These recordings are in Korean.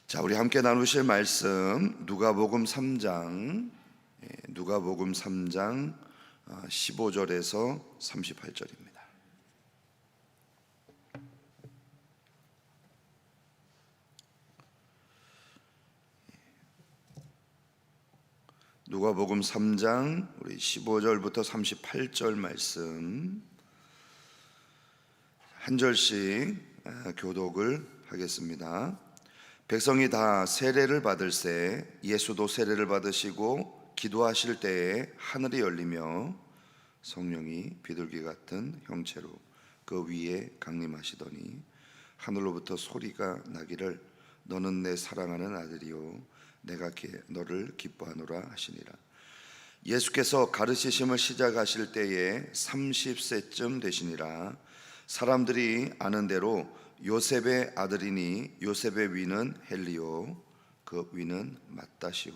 자, 우리 함께 나누실 말씀 누가복음 3장 15절에서 38절입니다. 누가복음 3장 우리 15절부터 38절 말씀 한 절씩 교독을 하겠습니다. 백성이 다 세례를 받을새 예수도 세례를 받으시고 기도하실 때에 하늘이 열리며 성령이 비둘기 같은 형체로 그 위에 강림하시더니 하늘로부터 소리가 나기를 너는 내 사랑하는 아들이요 내가 너를 기뻐하노라 하시니라. 예수께서 가르치심을 시작하실 때에 30세쯤 되시니라. 사람들이 아는 대로 요셉의 아들이니 요셉의 위는 헬리요 그 위는 맏다시요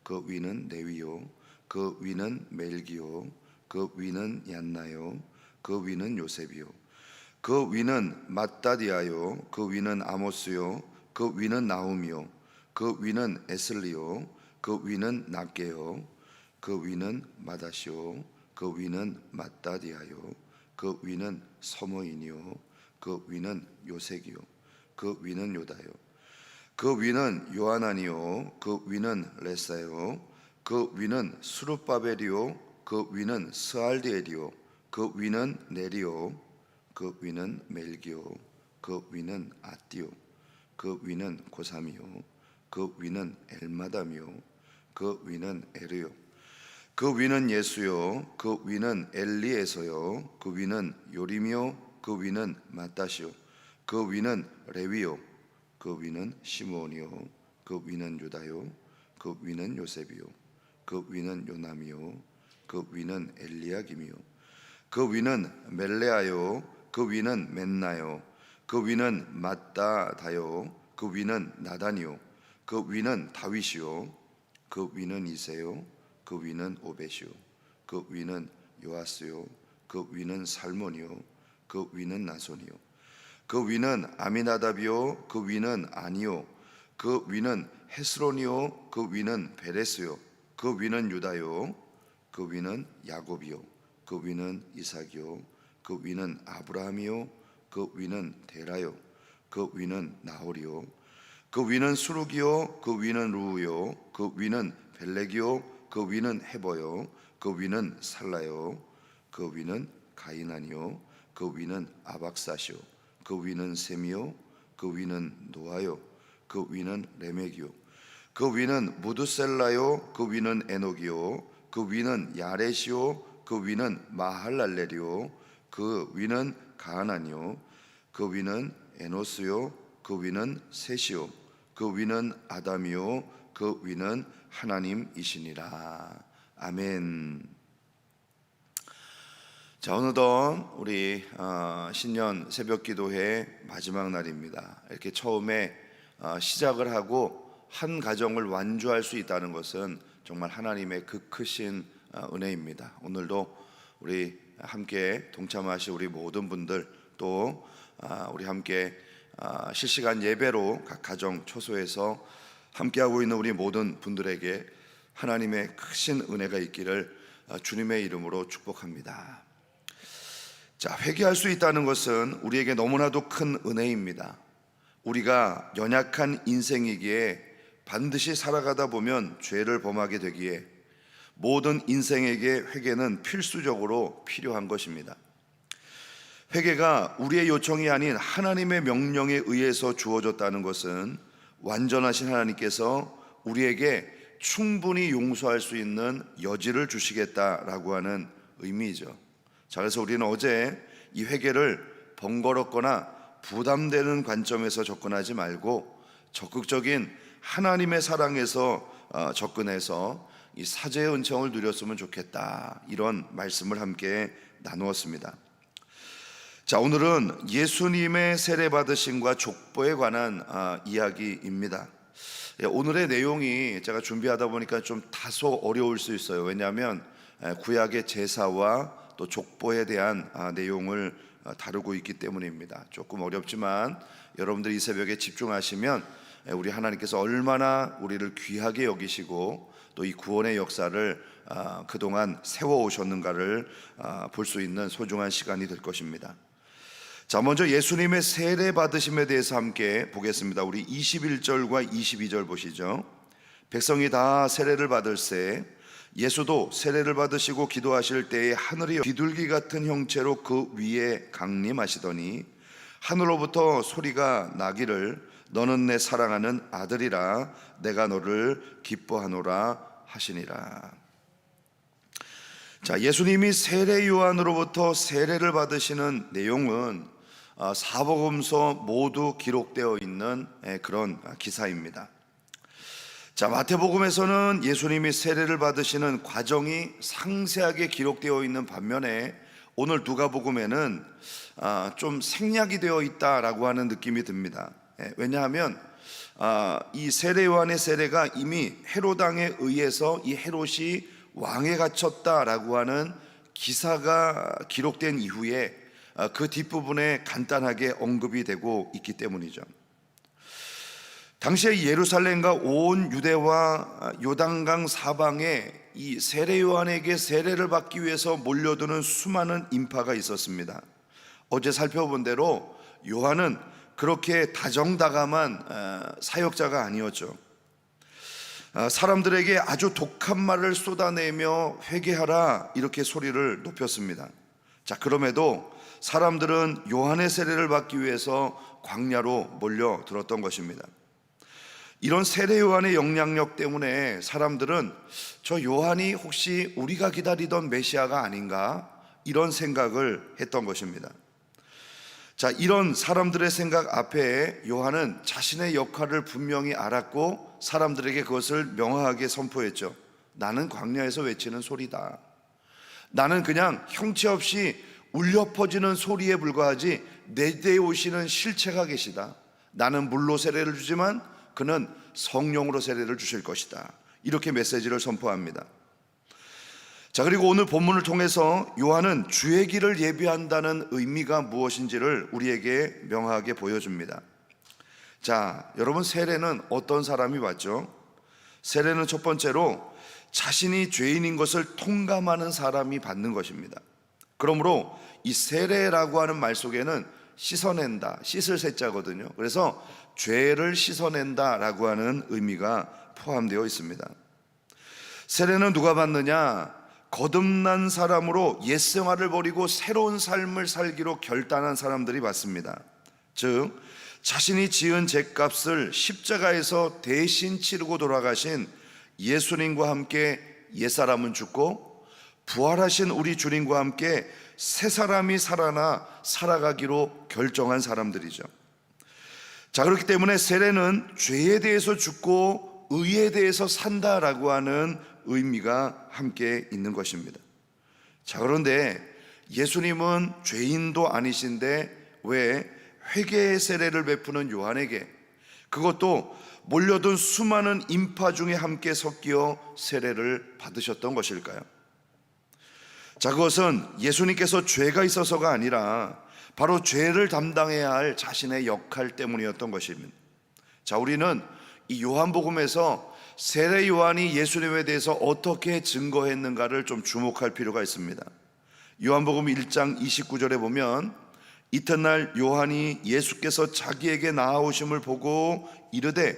그 위는 네위요 그 위는 멜기요 그 위는 얀나요 그 위는 요셉이요 그 위는 맏다디아요 그 위는 아모스요 그 위는 나훔이요 그 위는 에슬리요 그 위는 낫게요 그 위는 마다시요 그 위는 맏다디아요 그 위는 서모인이요 그 위는 요색이요 그 위는 요다요 그 위는 요하나니요 그 위는 레사요 그 위는 스룹바벨이요 그 위는 스알디엘이요 그 위는 네리요 그 위는 멜기요 그 위는 아띠요 그 위는 고삼이요 그 위는 엘마담이요 그 위는 에르요 그 위는 예수요 그 위는 엘리에서요 그 위는 요림이요 그 위는 맏다시요 그 위는 레위요 그 위는 시므온이요 그 위는 유다요 그 위는 요셉이요 그 위는 요남이요 그 위는 엘리야김이요 그 위는 멜레아요 그 위는 멘나요 그 위는 맏다다요 그 위는 나단이요 그 위는 다윗이요 그 위는 이세요 그 위는 오벳이요 그 위는 요아스요 그 위는 살몬이요 그 위는 나손이요 그 위는 아미나답이요 그 위는 아니요 그 위는 헤스론이요 그 위는 베레스요 그 위는 유다요 그 위는 야곱이요 그 위는 이삭이요 그 위는 아브라함이요 그 위는 데라요 그 위는 나홀이요 그 위는 수룩이요 그 위는 루우요 그 위는 벨렉이요 그 위는 헤버요 그 위는 살라요 그 위는 가이난이요 그 위는 아박사시요 그 위는 셈이요 그 위는 노아요 그 위는 레멕이요 그 위는 무드셀라요 그 위는 에녹이요 그 위는 야렛이요 그 위는 마할랄렐이요 그 위는 가하난이요 그 위는 에노스요 그 위는 셋이요 그 위는 아담이요 그 위는 하나님이시니라. 아멘. 자, 어느덧 우리 신년 새벽기도회 마지막 날입니다. 이렇게 처음에 시작을 하고 한 가정을 완주할 수 있다는 것은 정말 하나님의 그 크신 은혜입니다. 오늘도 우리 함께 동참하실 우리 모든 분들 또 우리 함께 실시간 예배로 각 가정 초소에서 함께하고 있는 우리 모든 분들에게 하나님의 크신 은혜가 있기를 주님의 이름으로 축복합니다. 자, 회개할 수 있다는 것은 우리에게 너무나도 큰 은혜입니다. 우리가 연약한 인생이기에 반드시 살아가다 보면 죄를 범하게 되기에 모든 인생에게 회개는 필수적으로 필요한 것입니다. 회개가 우리의 요청이 아닌 하나님의 명령에 의해서 주어졌다는 것은 완전하신 하나님께서 우리에게 충분히 용서할 수 있는 여지를 주시겠다라고 하는 의미죠. 자, 그래서 우리는 어제 이 회개를 번거롭거나 부담되는 관점에서 접근하지 말고 적극적인 하나님의 사랑에서 접근해서 이 사죄의 은총을 누렸으면 좋겠다, 이런 말씀을 함께 나누었습니다. 자, 오늘은 예수님의 세례 받으심과 족보에 관한 이야기입니다. 오늘의 내용이 제가 준비하다 보니까 좀 다소 어려울 수 있어요. 왜냐하면 구약의 제사와 또 족보에 대한 내용을 다루고 있기 때문입니다. 조금 어렵지만 여러분들이 이 새벽에 집중하시면 우리 하나님께서 얼마나 우리를 귀하게 여기시고 또 이 구원의 역사를 그동안 세워오셨는가를 볼 수 있는 소중한 시간이 될 것입니다. 자, 먼저 예수님의 세례 받으심에 대해서 함께 보겠습니다. 우리 21절과 22절 보시죠. 백성이 다 세례를 받을새 예수도 세례를 받으시고 기도하실 때에 하늘이 비둘기 같은 형체로 그 위에 강림하시더니 하늘로부터 소리가 나기를 너는 내 사랑하는 아들이라 내가 너를 기뻐하노라 하시니라. 자, 예수님이 세례 요한으로부터 세례를 받으시는 내용은 사복음서 모두 기록되어 있는 그런 기사입니다. 자, 마태복음에서는 예수님이 세례를 받으시는 과정이 상세하게 기록되어 있는 반면에 오늘 누가복음에는 좀 생략이 되어 있다라고 하는 느낌이 듭니다. 왜냐하면 이 세례 요한의 세례가 이미 헤롯 왕에 의해서 이 헤롯이 왕에 갇혔다라고 하는 기사가 기록된 이후에 그 뒷부분에 간단하게 언급이 되고 있기 때문이죠. 당시에 예루살렘과 온 유대와 요단강 사방에 이 세례 요한에게 세례를 받기 위해서 몰려드는 수많은 인파가 있었습니다. 어제 살펴본 대로 요한은 그렇게 다정다감한 사역자가 아니었죠. 사람들에게 아주 독한 말을 쏟아내며 회개하라 이렇게 소리를 높였습니다. 자, 그럼에도 사람들은 요한의 세례를 받기 위해서 광야로 몰려들었던 것입니다. 이런 세례 요한의 영향력 때문에 사람들은 저 요한이 혹시 우리가 기다리던 메시아가 아닌가 이런 생각을 했던 것입니다. 자, 이런 사람들의 생각 앞에 요한은 자신의 역할을 분명히 알았고 사람들에게 그것을 명확하게 선포했죠. 나는 광야에서 외치는 소리다. 나는 그냥 형체 없이 울려 퍼지는 소리에 불과하지 내 뒤에 오시는 실체가 계시다. 나는 물로 세례를 주지만 그는 성령으로 세례를 주실 것이다. 이렇게 메시지를 선포합니다. 자, 그리고 오늘 본문을 통해서 요한은 주의 길을 예비한다는 의미가 무엇인지를 우리에게 명확하게 보여줍니다. 자, 여러분, 세례는 어떤 사람이 받죠? 세례는 첫 번째로 자신이 죄인인 것을 통감하는 사람이 받는 것입니다. 그러므로 이 세례라고 하는 말 속에는 씻어낸다, 씻을 세자거든요. 그래서 죄를 씻어낸다라고 하는 의미가 포함되어 있습니다. 세례는 누가 받느냐? 거듭난 사람으로 옛 생활을 버리고 새로운 삶을 살기로 결단한 사람들이 받습니다. 즉 자신이 지은 죄값을 십자가에서 대신 치르고 돌아가신 예수님과 함께 옛사람은 죽고 부활하신 우리 주님과 함께 새 사람이 살아나 살아가기로 결정한 사람들이죠. 자, 그렇기 때문에 세례는 죄에 대해서 죽고 의에 대해서 산다라고 하는 의미가 함께 있는 것입니다. 자, 그런데 예수님은 죄인도 아니신데 왜 회개의 세례를 베푸는 요한에게, 그것도 몰려든 수많은 인파 중에 함께 섞여 세례를 받으셨던 것일까요? 자, 그것은 예수님께서 죄가 있어서가 아니라 바로 죄를 담당해야 할 자신의 역할 때문이었던 것입니다. 자, 우리는 이 요한복음에서 세례 요한이 예수님에 대해서 어떻게 증거했는가를 좀 주목할 필요가 있습니다. 요한복음 1장 29절에 보면 이튿날 요한이 예수께서 자기에게 나아오심을 보고 이르되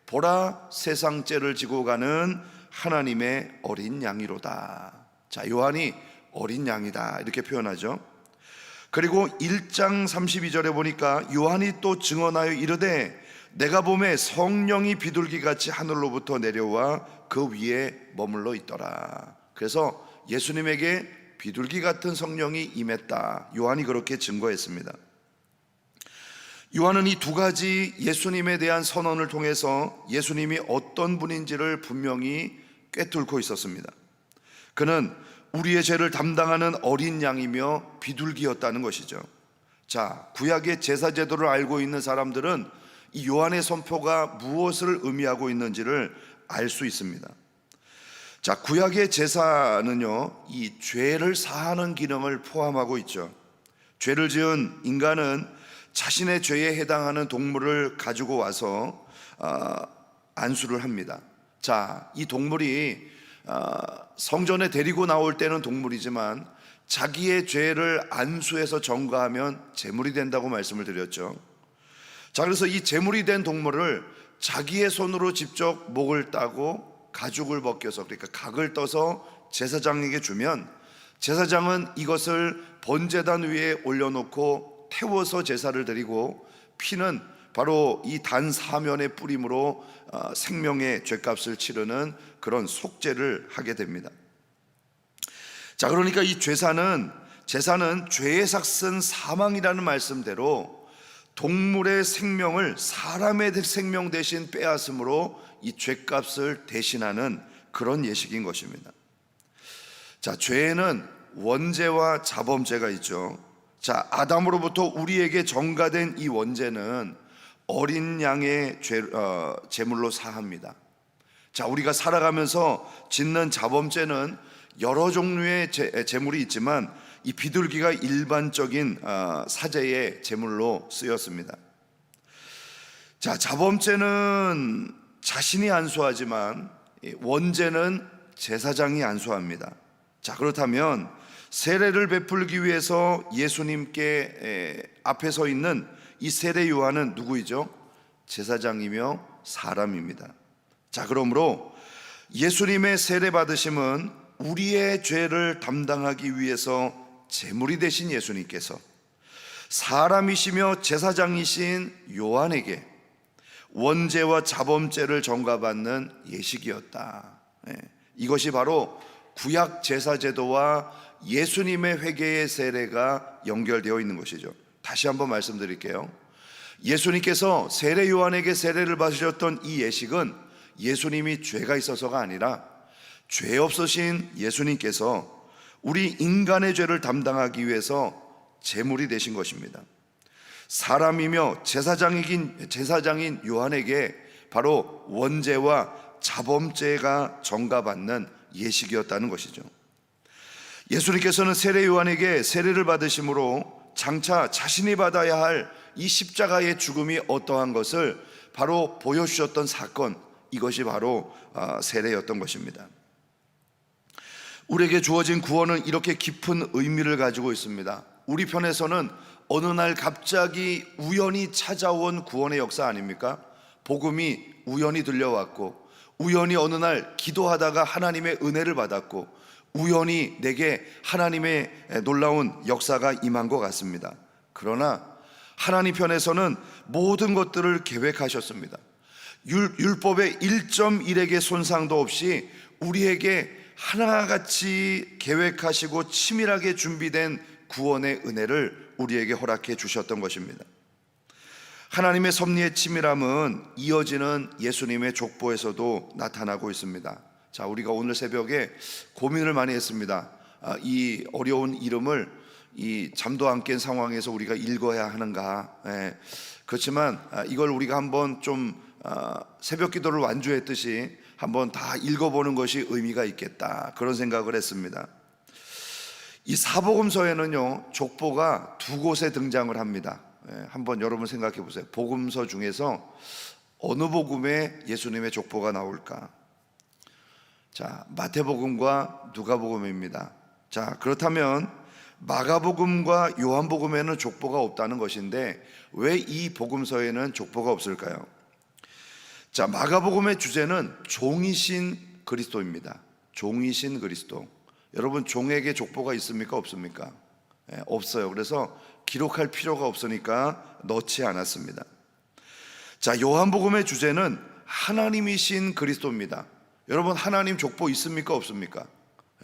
보라, 세상 죄를 지고 가는 하나님의 어린 양이로다. 자, 요한이 어린 양이다 이렇게 표현하죠. 그리고 1장 32절에 보니까 요한이 또 증언하여 이르되 내가 보매 성령이 비둘기같이 하늘로부터 내려와 그 위에 머물러 있더라. 그래서 예수님에게 비둘기 같은 성령이 임했다. 요한이 그렇게 증거했습니다. 요한은 이 두 가지 예수님에 대한 선언을 통해서 예수님이 어떤 분인지를 분명히 꿰뚫고 있었습니다. 그는 우리의 죄를 담당하는 어린 양이며 비둘기였다는 것이죠. 자, 구약의 제사 제도를 알고 있는 사람들은 이 요한의 선포가 무엇을 의미하고 있는지를 알 수 있습니다. 자, 구약의 제사는요, 이 죄를 사하는 기능을 포함하고 있죠. 죄를 지은 인간은 자신의 죄에 해당하는 동물을 가지고 와서 안수를 합니다. 자, 이 동물이 성전에 데리고 나올 때는 동물이지만 자기의 죄를 안수해서 전가하면 제물이 된다고 말씀을 드렸죠. 자, 그래서 이 제물이 된 동물을 자기의 손으로 직접 목을 따고 가죽을 벗겨서, 그러니까 각을 떠서 제사장에게 주면 제사장은 이것을 번제단 위에 올려놓고 태워서 제사를 드리고, 피는 바로 이 단 사면의 뿌림으로 생명의 죄값을 치르는 그런 속죄를 하게 됩니다. 자, 그러니까 이 제사는 죄의 삭슨 사망이라는 말씀대로 동물의 생명을 사람의 생명 대신 빼앗음으로 이 죄값을 대신하는 그런 예식인 것입니다. 자, 죄에는 원죄와 자범죄가 있죠. 자, 아담으로부터 우리에게 전가된 이 원죄는 어린 양의 제물로 사합니다. 자, 우리가 살아가면서 짓는 자범죄는 여러 종류의 제물이 있지만 이 비둘기가 일반적인 사제의 제물로 쓰였습니다. 자, 자범죄는 자신이 안수하지만 원죄는 제사장이 안수합니다. 자, 그렇다면 세례를 베풀기 위해서 예수님께 앞에 서 있는 이 세례 요한은 누구이죠? 제사장이며 사람입니다. 자, 그러므로 예수님의 세례 받으심은 우리의 죄를 담당하기 위해서 제물이 되신 예수님께서 사람이시며 제사장이신 요한에게 원죄와 자범죄를 전가받는 예식이었다. 이것이 바로 구약 제사 제도와 예수님의 회개의 세례가 연결되어 있는 것이죠. 다시 한번 말씀드릴게요. 예수님께서 세례 요한에게 세례를 받으셨던 이 예식은 예수님이 죄가 있어서가 아니라 죄 없으신 예수님께서 우리 인간의 죄를 담당하기 위해서 제물이 되신 것입니다. 사람이며 제사장인 요한에게 바로 원죄와 자범죄가 전가받는 예식이었다는 것이죠. 예수님께서는 세례 요한에게 세례를 받으심으로 장차 자신이 받아야 할 이 십자가의 죽음이 어떠한 것을 바로 보여주셨던 사건, 이것이 바로 세례였던 것입니다. 우리에게 주어진 구원은 이렇게 깊은 의미를 가지고 있습니다. 우리 편에서는 어느 날 갑자기 우연히 찾아온 구원의 역사 아닙니까? 복음이 우연히 들려왔고, 우연히 어느 날 기도하다가 하나님의 은혜를 받았고, 우연히 내게 하나님의 놀라운 역사가 임한 것 같습니다. 그러나 하나님 편에서는 모든 것들을 계획하셨습니다. 율법의 1.1에게 손상도 없이 우리에게 하나같이 계획하시고 치밀하게 준비된 구원의 은혜를 우리에게 허락해 주셨던 것입니다. 하나님의 섭리의 치밀함은 이어지는 예수님의 족보에서도 나타나고 있습니다. 자, 우리가 오늘 새벽에 고민을 많이 했습니다. 이 어려운 이름을 이 잠도 안 깬 상황에서 우리가 읽어야 하는가. 그렇지만 이걸 우리가 한번 좀 새벽 기도를 완주했듯이 한번 다 읽어보는 것이 의미가 있겠다, 그런 생각을 했습니다. 이 사복음서에는요, 족보가 두 곳에 등장을 합니다. 한번 여러분 생각해 보세요. 복음서 중에서 어느 복음에 예수님의 족보가 나올까? 자, 마태복음과 누가복음입니다. 자, 그렇다면 마가복음과 요한복음에는 족보가 없다는 것인데 왜 이 복음서에는 족보가 없을까요? 자, 마가복음의 주제는 종이신 그리스도입니다. 종이신 그리스도. 여러분, 종에게 족보가 있습니까? 없습니까? 없어요. 그래서 기록할 필요가 없으니까 넣지 않았습니다. 자, 요한복음의 주제는 하나님이신 그리스도입니다. 여러분, 하나님 족보 있습니까? 없습니까?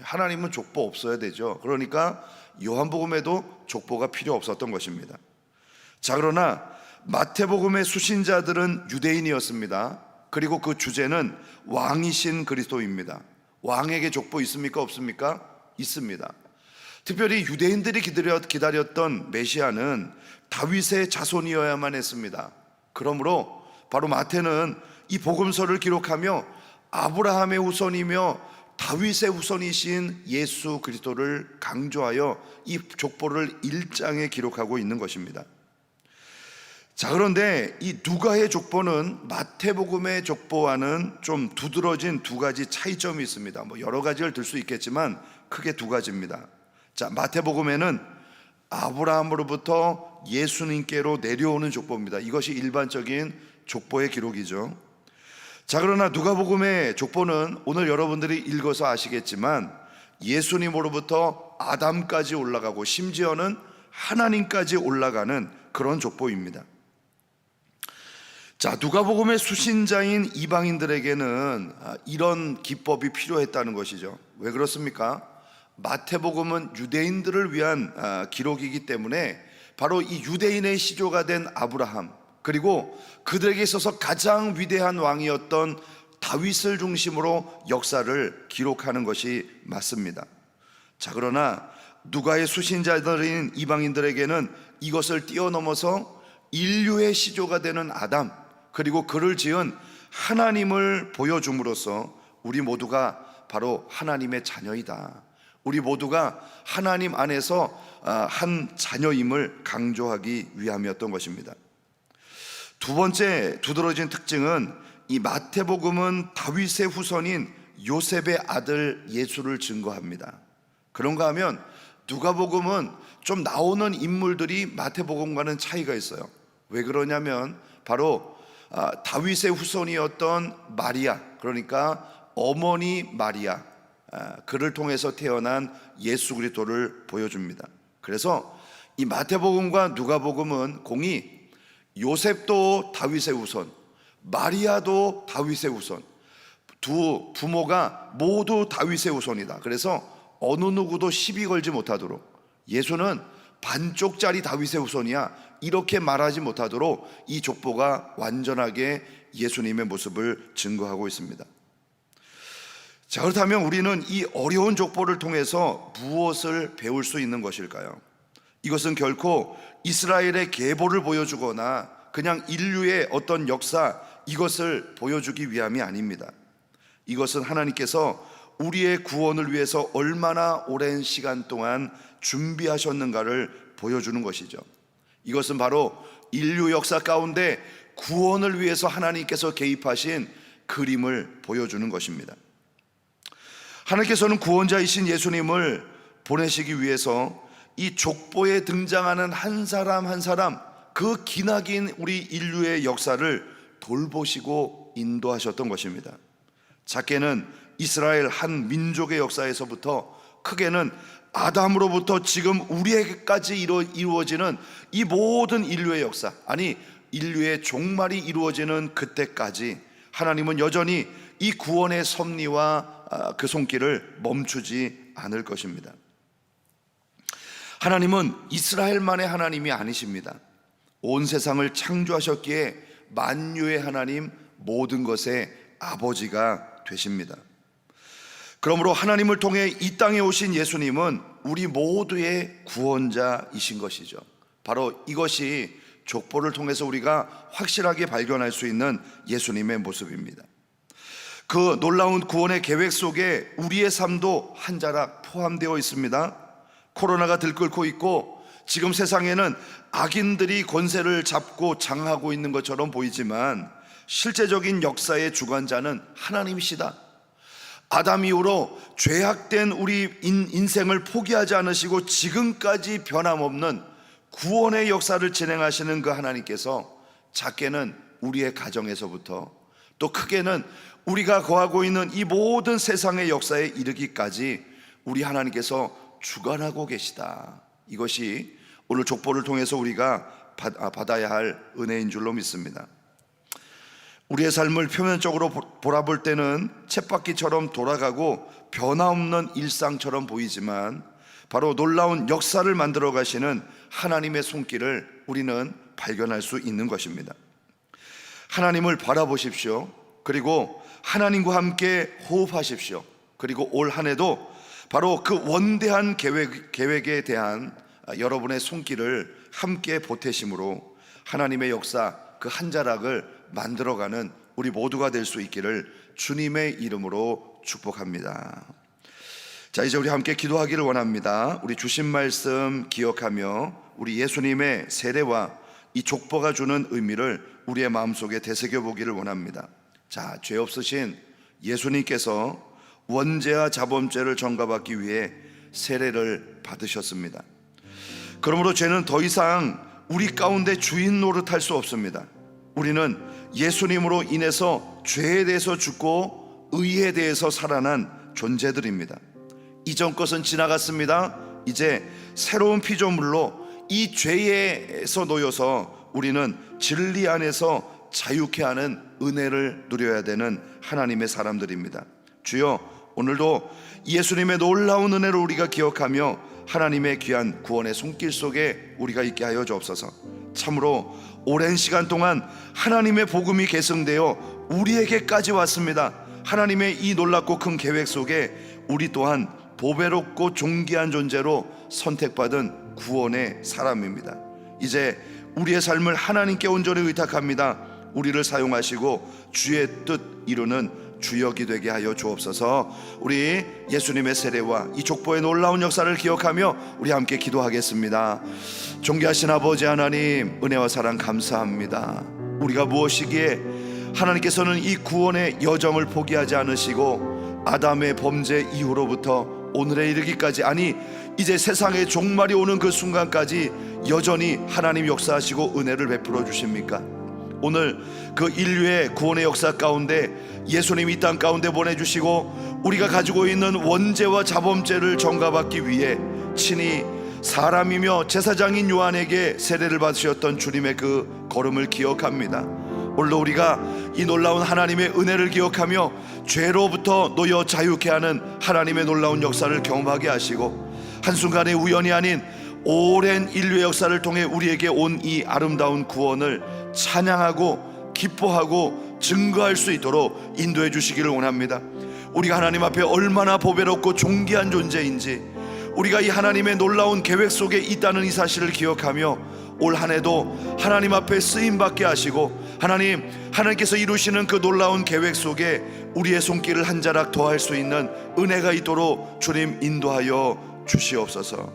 하나님은 족보 없어야 되죠. 그러니까 요한복음에도 족보가 필요 없었던 것입니다. 자, 그러나 마태복음의 수신자들은 유대인이었습니다. 그리고 그 주제는 왕이신 그리스도입니다. 왕에게 족보 있습니까? 없습니까? 있습니다. 특별히 유대인들이 기다렸던 메시아는 다윗의 자손이어야만 했습니다. 그러므로 바로 마태는 이 복음서를 기록하며 아브라함의 후손이며 다윗의 후손이신 예수 그리스도를 강조하여 이 족보를 1장에 기록하고 있는 것입니다. 자, 그런데 이 누가의 족보는 마태복음의 족보와는 좀 두드러진 두 가지 차이점이 있습니다. 여러 가지를 들 수 있겠지만 크게 두 가지입니다. 자, 마태복음에는 아브라함으로부터 예수님께로 내려오는 족보입니다. 이것이 일반적인 족보의 기록이죠. 자, 그러나 누가복음의 족보는 오늘 여러분들이 읽어서 아시겠지만 예수님으로부터 아담까지 올라가고 심지어는 하나님까지 올라가는 그런 족보입니다. 자, 누가복음의 수신자인 이방인들에게는 이런 기법이 필요했다는 것이죠. 왜 그렇습니까? 마태복음은 유대인들을 위한 기록이기 때문에 바로 이 유대인의 시조가 된 아브라함, 그리고 그들에게 있어서 가장 위대한 왕이었던 다윗을 중심으로 역사를 기록하는 것이 맞습니다. 자, 그러나 누가의 수신자들인 이방인들에게는 이것을 뛰어넘어서 인류의 시조가 되는 아담, 그리고 그를 지은 하나님을 보여줌으로써 우리 모두가 바로 하나님의 자녀이다, 우리 모두가 하나님 안에서 한 자녀임을 강조하기 위함이었던 것입니다. 두 번째 두드러진 특징은 이 마태복음은 다윗의 후손인 요셉의 아들 예수를 증거합니다. 그런가 하면 누가복음은 좀 나오는 인물들이 마태복음과는 차이가 있어요. 왜 그러냐면 바로 다윗의 후손이었던 마리아, 그러니까 어머니 마리아, 그를 통해서 태어난 예수 그리스도를 보여줍니다. 그래서 이 마태복음과 누가복음은 공이 요셉도 다윗의 후손, 마리아도 다윗의 후손, 두 부모가 모두 다윗의 후손이다. 그래서 어느 누구도 시비 걸지 못하도록, 예수는 반쪽짜리 다윗의 후손이야, 이렇게 말하지 못하도록 이 족보가 완전하게 예수님의 모습을 증거하고 있습니다. 자, 그렇다면 우리는 이 어려운 족보를 통해서 무엇을 배울 수 있는 것일까요? 이것은 결코 이스라엘의 계보를 보여주거나 그냥 인류의 어떤 역사, 이것을 보여주기 위함이 아닙니다. 이것은 하나님께서 우리의 구원을 위해서 얼마나 오랜 시간 동안 준비하셨는가를 보여주는 것이죠. 이것은 바로 인류 역사 가운데 구원을 위해서 하나님께서 개입하신 그림을 보여주는 것입니다. 하나님께서는 구원자이신 예수님을 보내시기 위해서 이 족보에 등장하는 한 사람 한 사람, 그 기나긴 우리 인류의 역사를 돌보시고 인도하셨던 것입니다. 작게는 이스라엘 한 민족의 역사에서부터, 크게는 아담으로부터 지금 우리에게까지 이루어지는 이 모든 인류의 역사, 아니 인류의 종말이 이루어지는 그때까지 하나님은 여전히 이 구원의 섭리와 그 손길을 멈추지 않을 것입니다. 하나님은 이스라엘만의 하나님이 아니십니다. 온 세상을 창조하셨기에 만유의 하나님, 모든 것의 아버지가 되십니다. 그러므로 하나님을 통해 이 땅에 오신 예수님은 우리 모두의 구원자이신 것이죠. 바로 이것이 족보를 통해서 우리가 확실하게 발견할 수 있는 예수님의 모습입니다. 그 놀라운 구원의 계획 속에 우리의 삶도 한 자락 포함되어 있습니다. 코로나가 들끓고 있고 지금 세상에는 악인들이 권세를 잡고 장하고 있는 것처럼 보이지만 실제적인 역사의 주관자는 하나님이시다. 아담 이후로 죄악된 우리 인생을 포기하지 않으시고 지금까지 변함없는 구원의 역사를 진행하시는 그 하나님께서 작게는 우리의 가정에서부터 또 크게는 우리가 거하고 있는 이 모든 세상의 역사에 이르기까지 우리 하나님께서 주관하고 계시다. 이것이 오늘 족보를 통해서 우리가 받아야 할 은혜인 줄로 믿습니다. 우리의 삶을 표면적으로 돌아볼 때는 쳇바퀴처럼 돌아가고 변화없는 일상처럼 보이지만 바로 놀라운 역사를 만들어 가시는 하나님의 손길을 우리는 발견할 수 있는 것입니다. 하나님을 바라보십시오. 그리고 하나님과 함께 호흡하십시오. 그리고 올 한 해도 바로 그 원대한 계획에 대한 여러분의 손길을 함께 보태심으로 하나님의 역사 그 한 자락을 만들어가는 우리 모두가 될 수 있기를 주님의 이름으로 축복합니다. 자, 이제 우리 함께 기도하기를 원합니다. 우리 주신 말씀 기억하며 우리 예수님의 세례와 이 족보가 주는 의미를 우리의 마음속에 되새겨 보기를 원합니다. 자, 죄 없으신 예수님께서 원죄와 자범죄를 전가받기 위해 세례를 받으셨습니다. 그러므로 죄는 더 이상 우리 가운데 주인 노릇할 수 없습니다. 우리는 예수님으로 인해서 죄에 대해서 죽고 의에 대해서 살아난 존재들입니다. 이전 것은 지나갔습니다. 이제 새로운 피조물로 이 죄에서 놓여서 우리는 진리 안에서 자유케 하는 은혜를 누려야 되는 하나님의 사람들입니다. 주여, 오늘도 예수님의 놀라운 은혜를 우리가 기억하며 하나님의 귀한 구원의 손길 속에 우리가 있게 하여 주옵소서. 참으로 오랜 시간 동안 하나님의 복음이 계승되어 우리에게까지 왔습니다. 하나님의 이 놀랍고 큰 계획 속에 우리 또한 보배롭고 존귀한 존재로 선택받은 구원의 사람입니다. 이제 우리의 삶을 하나님께 온전히 의탁합니다. 우리를 사용하시고 주의 뜻 이루는 주역이 되게 하여 주옵소서. 우리 예수님의 세례와 이 족보의 놀라운 역사를 기억하며 우리 함께 기도하겠습니다. 존귀하신 아버지 하나님, 은혜와 사랑 감사합니다. 우리가 무엇이기에 하나님께서는 이 구원의 여정을 포기하지 않으시고 아담의 범죄 이후로부터 오늘에 이르기까지, 아니 이제 세상의 종말이 오는 그 순간까지 여전히 하나님 역사하시고 은혜를 베풀어 주십니까? 오늘 그 인류의 구원의 역사 가운데 예수님 이 땅 가운데 보내주시고 우리가 가지고 있는 원죄와 자범죄를 전가받기 위해 친히 사람이며 제사장인 요한에게 세례를 받으셨던 주님의 그 걸음을 기억합니다. 오늘도 우리가 이 놀라운 하나님의 은혜를 기억하며 죄로부터 놓여 자유케 하는 하나님의 놀라운 역사를 경험하게 하시고, 한순간의 우연이 아닌 오랜 인류의 역사를 통해 우리에게 온 이 아름다운 구원을 찬양하고 기뻐하고 증거할 수 있도록 인도해 주시기를 원합니다. 우리가 하나님 앞에 얼마나 보배롭고 존귀한 존재인지, 우리가 이 하나님의 놀라운 계획 속에 있다는 이 사실을 기억하며 올 한 해도 하나님 앞에 쓰임받게 하시고, 하나님께서 이루시는 그 놀라운 계획 속에 우리의 손길을 한 자락 더할 수 있는 은혜가 있도록 주님 인도하여 주시옵소서.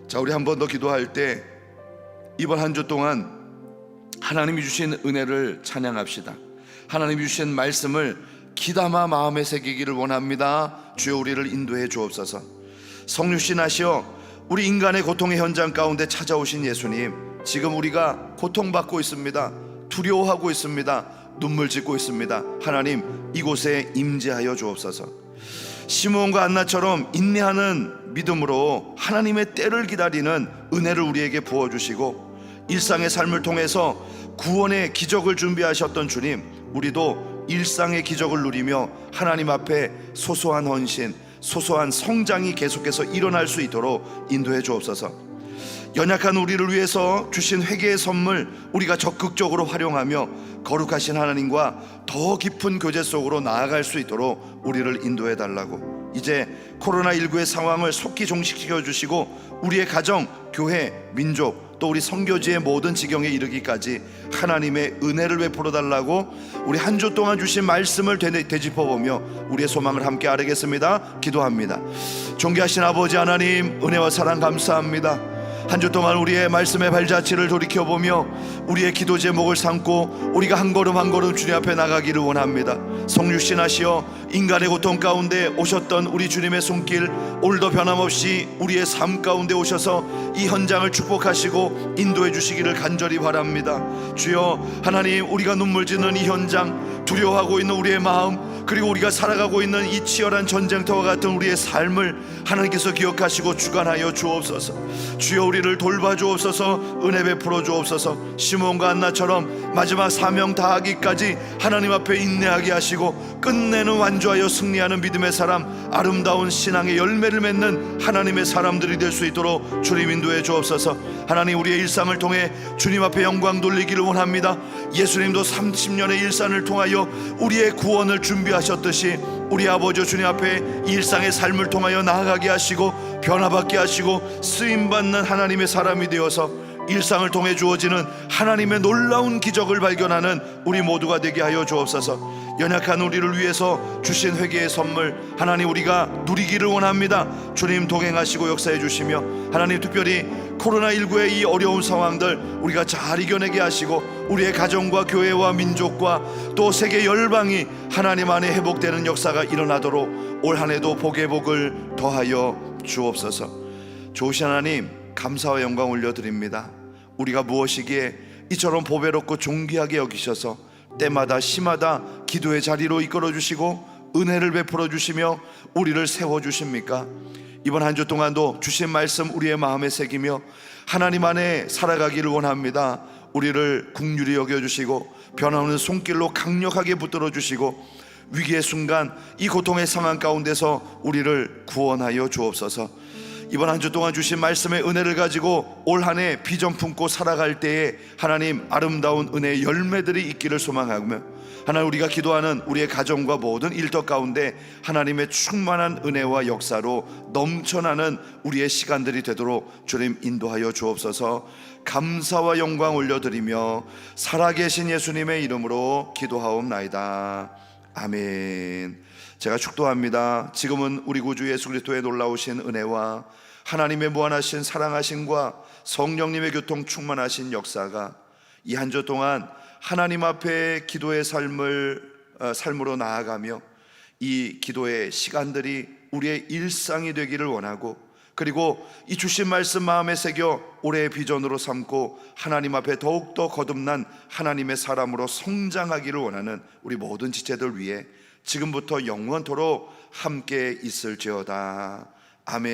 자, 우리 한 번 더 기도할 때 이번 한 주 동안 하나님이 주신 은혜를 찬양합시다. 하나님이 주신 말씀을 기담아 마음에 새기기를 원합니다. 주여, 우리를 인도해 주옵소서. 성육신하시어 우리 인간의 고통의 현장 가운데 찾아오신 예수님, 지금 우리가 고통받고 있습니다. 두려워하고 있습니다. 눈물 짓고 있습니다. 하나님, 이곳에 임재하여 주옵소서. 시므온과 안나처럼 인내하는 믿음으로 하나님의 때를 기다리는 은혜를 우리에게 부어주시고, 일상의 삶을 통해서 구원의 기적을 준비하셨던 주님, 우리도 일상의 기적을 누리며 하나님 앞에 소소한 헌신, 소소한 성장이 계속해서 일어날 수 있도록 인도해 주옵소서. 연약한 우리를 위해서 주신 회개의 선물 우리가 적극적으로 활용하며 거룩하신 하나님과 더 깊은 교제 속으로 나아갈 수 있도록 우리를 인도해 달라고. 이제 코로나19의 상황을 속히 종식시켜 주시고 우리의 가정, 교회, 민족, 또 우리 선교지의 모든 지경에 이르기까지 하나님의 은혜를 베풀어 달라고 우리 한 주 동안 주신 말씀을 되짚어보며 우리의 소망을 함께 아뢰겠습니다. 기도합니다. 존귀하신 아버지 하나님, 은혜와 사랑 감사합니다. 한 주 동안 우리의 말씀의 발자취를 돌이켜보며 우리의 기도 제목을 삼고 우리가 한 걸음 한 걸음 주님 앞에 나가기를 원합니다. 성육신하시어 인간의 고통 가운데 오셨던 우리 주님의 손길, 오늘도 변함없이 우리의 삶 가운데 오셔서 이 현장을 축복하시고 인도해 주시기를 간절히 바랍니다. 주여, 하나님, 우리가 눈물 짓는 이 현장, 두려워하고 있는 우리의 마음, 그리고 우리가 살아가고 있는 이 치열한 전쟁터와 같은 우리의 삶을 하나님께서 기억하시고 주관하여 주옵소서. 주여, 우리를 돌봐주옵소서. 은혜 베풀어 주옵소서. 시므온과 안나처럼 마지막 사명 다하기까지 하나님 앞에 인내하게 하시고 끝내는 완주하여 승리하는 믿음의 사람, 아름다운 신앙의 열매를 맺는 하나님의 사람들이 될 수 있도록 주님 인도해 주옵소서. 하나님, 우리의 일상을 통해 주님 앞에 영광 돌리기를 원합니다. 예수님도 30년의 일상을 통하여 우리의 구원을 준비하셨듯이 우리 아버지 주님 앞에 일상의 삶을 통하여 나아가게 하시고 변화받게 하시고 쓰임받는 하나님의 사람이 되어서 일상을 통해 주어지는 하나님의 놀라운 기적을 발견하는 우리 모두가 되게 하여 주옵소서. 연약한 우리를 위해서 주신 회개의 선물, 하나님, 우리가 누리기를 원합니다. 주님 동행하시고 역사해 주시며 하나님, 특별히 코로나19의 이 어려운 상황들 우리가 잘 이겨내게 하시고 우리의 가정과 교회와 민족과 또 세계 열방이 하나님 안에 회복되는 역사가 일어나도록 올 한해도 복의 복을 더하여 주옵소서. 좋으신 하나님, 감사와 영광 올려드립니다. 우리가 무엇이기에 이처럼 보배롭고 존귀하게 여기셔서 때마다 시마다 기도의 자리로 이끌어 주시고 은혜를 베풀어 주시며 우리를 세워 주십니까? 이번 한 주 동안도 주신 말씀 우리의 마음에 새기며 하나님 안에 살아가기를 원합니다. 우리를 긍휼히 여겨주시고 변화오는 손길로 강력하게 붙들어 주시고 위기의 순간 이 고통의 상황 가운데서 우리를 구원하여 주옵소서. 이번 한 주 동안 주신 말씀의 은혜를 가지고 올 한 해 비전 품고 살아갈 때에 하나님 아름다운 은혜의 열매들이 있기를 소망하며 하나님 우리가 기도하는 우리의 가정과 모든 일터 가운데 하나님의 충만한 은혜와 역사로 넘쳐나는 우리의 시간들이 되도록 주님 인도하여 주옵소서. 감사와 영광 올려드리며 살아계신 예수님의 이름으로 기도하옵나이다. 아멘. 제가 축도합니다. 지금은 우리 구주 예수 그리스도의 놀라우신 은혜와 하나님의 무한하신 사랑하심과 성령님의 교통 충만하신 역사가 이 한 주 동안 하나님 앞에 기도의 삶으로 나아가며 이 기도의 시간들이 우리의 일상이 되기를 원하고, 그리고 이 주신 말씀 마음에 새겨 올해의 비전으로 삼고 하나님 앞에 더욱더 거듭난 하나님의 사람으로 성장하기를 원하는 우리 모든 지체들 위해 지금부터 영원토록 함께 있을지어다. 아멘.